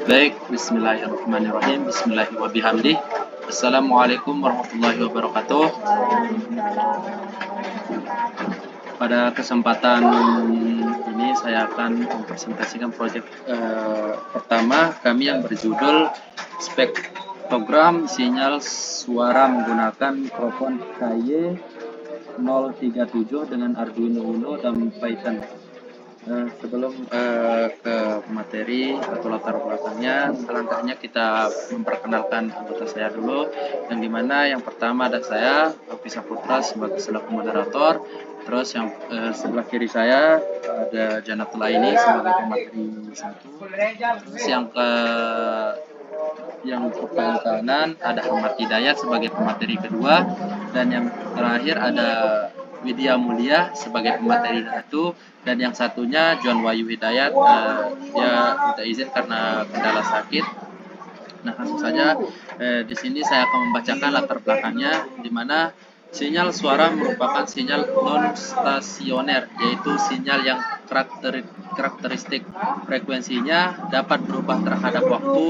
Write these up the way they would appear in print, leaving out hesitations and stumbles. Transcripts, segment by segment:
Baik, bismillahirrahmanirrahim. Bismillahirrahmanirrahim. Assalamualaikum warahmatullahi wabarakatuh. Pada kesempatan ini saya akan mempresentasikan proyek pertama kami yang berjudul spektrogram sinyal suara menggunakan mikrofon KY037 dengan Arduino Uno dan Python. Sebelum ke materi atau latar belakangnya, alangkahnya kita memperkenalkan anggota saya dulu, yang dimana yang pertama ada saya, Alvisa Putra, sebagai selaku moderator. Terus yang sebelah kiri saya ada Janatul Aini sebagai pemateri satu. Terus yang paling kanan ada Ahmad Hidayat sebagai pemateri kedua, dan yang terakhir ada Widya Mulia sebagai pemateri satu, dan yang satunya John Wahyu Hidayat, dia minta izin karena kendala sakit. Nah, langsung saja di sini saya akan membacakan latar belakangnya, di mana sinyal suara merupakan sinyal non-stasioner, yaitu sinyal yang karakteristik frekuensinya dapat berubah terhadap waktu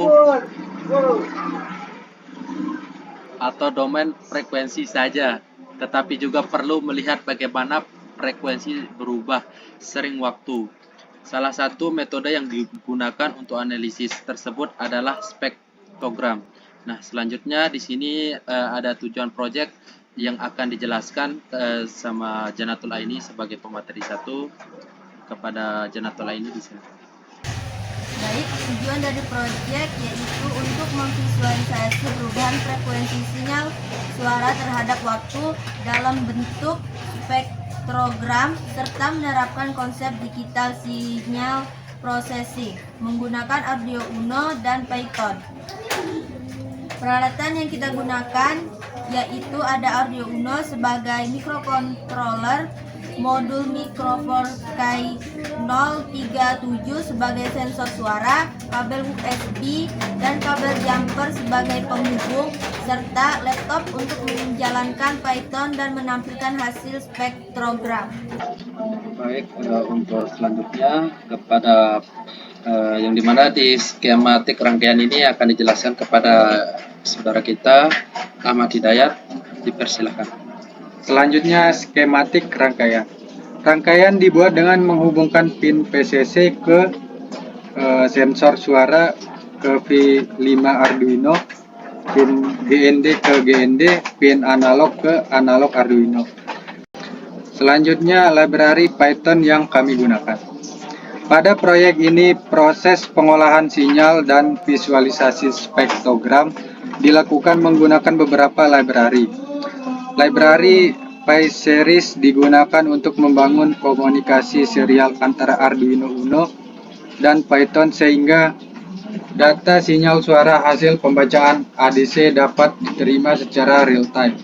atau domain frekuensi saja, tetapi juga perlu melihat bagaimana frekuensi berubah sering waktu. Salah satu metode yang digunakan untuk analisis tersebut adalah spektrogram. Nah, selanjutnya di sini ada tujuan proyek yang akan dijelaskan sama Janatul Aini sebagai pemateri satu. Kepada Janatul Aini di sini. Baik, tujuan dari proyek yaitu untuk memvisualisasi perubahan frekuensi sinyal suara terhadap waktu dalam bentuk spektrogram serta menerapkan konsep digital signal processing menggunakan Arduino Uno dan Python. Peralatan yang kita gunakan yaitu ada Arduino Uno sebagai microcontroller, modul mikrofon KY037 sebagai sensor suara, kabel USB, dan kabel jumper sebagai penghubung, serta laptop untuk menjalankan Python dan menampilkan hasil spektrogram. Baik, untuk selanjutnya kepada yang dimana di skematik rangkaian ini akan dijelaskan kepada saudara kita Ahmad Hidayat, dipersilahkan. Selanjutnya skematik rangkaian. Rangkaian dibuat dengan menghubungkan pin PCC ke sensor suara ke V5 Arduino, pin GND ke GND, pin analog ke analog Arduino. Selanjutnya library Python yang kami gunakan. Pada proyek ini proses pengolahan sinyal dan visualisasi spektrogram dilakukan menggunakan beberapa library. Library PySeries digunakan untuk membangun komunikasi serial antara Arduino Uno dan Python sehingga data sinyal suara hasil pembacaan ADC dapat diterima secara real time.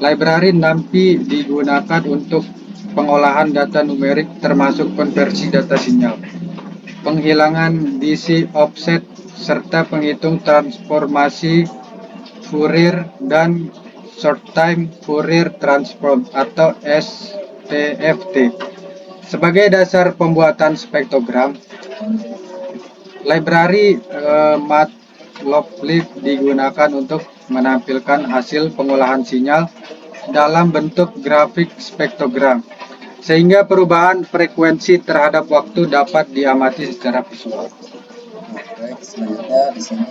Library NumPy digunakan untuk pengolahan data numerik termasuk konversi data sinyal, penghilangan DC offset, serta penghitung transformasi Fourier dan short-time Fourier transform atau STFT. Sebagai dasar pembuatan spektrogram, library Matplotlib digunakan untuk menampilkan hasil pengolahan sinyal dalam bentuk grafik spektrogram, sehingga perubahan frekuensi terhadap waktu dapat diamati secara visual. Baik, selanjutnya di sini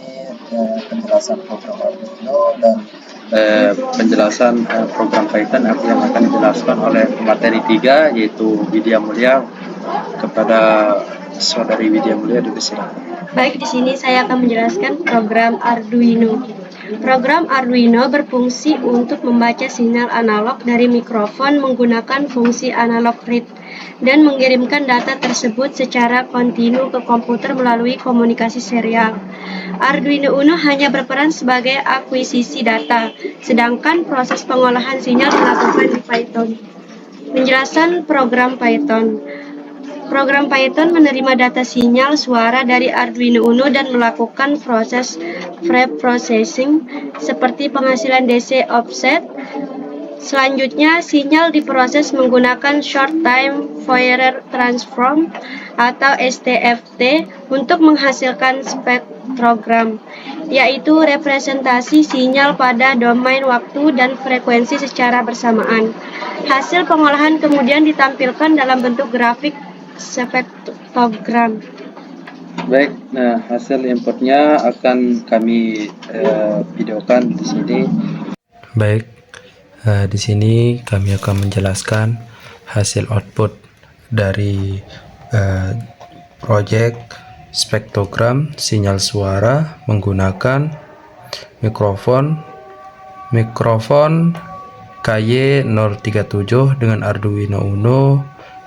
penjelasan program Arduino dan penjelasan program Python yang akan dijelaskan oleh materi 3, yaitu Widya Mulia. Kepada saudari Widya Mulia, dipersilakan. Baik, di sini saya akan menjelaskan program Arduino. Program Arduino berfungsi untuk membaca sinyal analog dari mikrofon menggunakan fungsi analog read dan mengirimkan data tersebut secara kontinu ke komputer melalui komunikasi serial. Arduino Uno hanya berperan sebagai akuisisi data, sedangkan proses pengolahan sinyal dilakukan di Python. Penjelasan program Python. Program Python menerima data sinyal suara dari Arduino Uno dan melakukan proses pre-processing seperti penghasilan DC offset, Selanjutnya, sinyal diproses menggunakan Short Time Fourier Transform atau STFT untuk menghasilkan spektrogram, yaitu representasi sinyal pada domain waktu dan frekuensi secara bersamaan. Hasil pengolahan kemudian ditampilkan dalam bentuk grafik spektrogram. Baik, nah hasil inputnya akan kami videokan di sini. Baik, di sini kami akan menjelaskan hasil output dari proyek spektrogram sinyal suara menggunakan mikrofon KY037 dengan Arduino Uno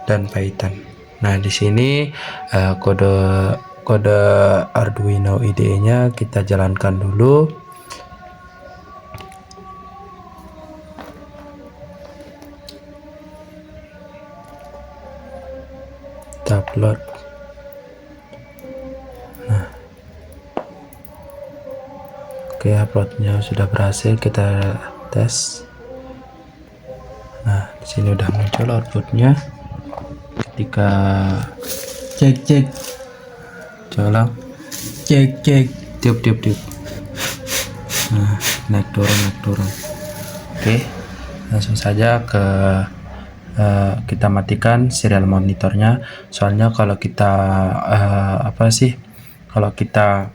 dan Python. Nah, di sini kode Arduino IDE-nya kita jalankan dulu. Kita upload. Nah, oke, uploadnya sudah berhasil, kita tes. Nah, di sini udah muncul outputnya. Ketika Cek. coba Cek. tiup. Nah, naik turun. Oke, langsung saja kita matikan serial monitornya. Soalnya kalau kita kalau kita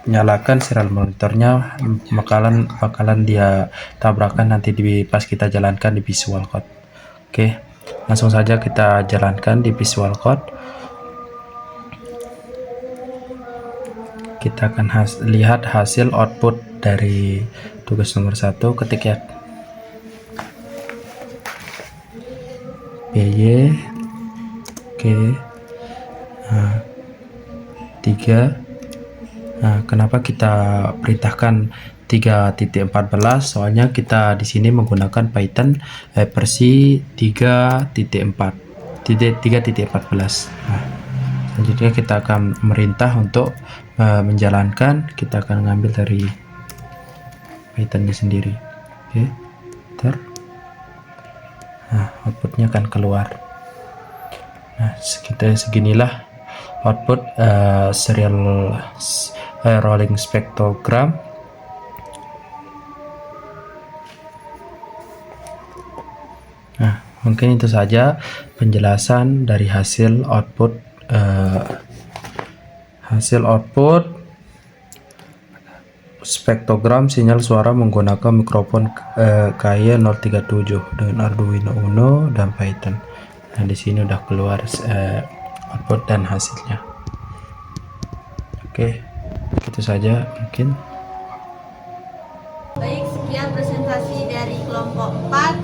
nyalakan serial monitornya bakalan dia tabrakan nanti pas kita jalankan di Visual Code. Oke, langsung saja kita jalankan di Visual Code. Kita akan lihat hasil output dari tugas nomor 1. Ketik ya PY oke. Nah, 3. Nah, kenapa kita perintahkan 3.14? Soalnya kita di sini menggunakan Python versi 3.14. Nah, selanjutnya kita akan merintah untuk menjalankan. Kita akan ngambil dari Pythonnya sendiri. Oke, nah, outputnya akan keluar. Nah, seginilah output serial rolling spektrogram. Nah, mungkin itu saja penjelasan dari hasil output spektrogram sinyal suara menggunakan mikrofon KY037 dengan Arduino Uno dan Python. Nah, di sini udah keluar output dan hasilnya. Oke, itu saja mungkin. Baik, sekian presentasi dari kelompok 4.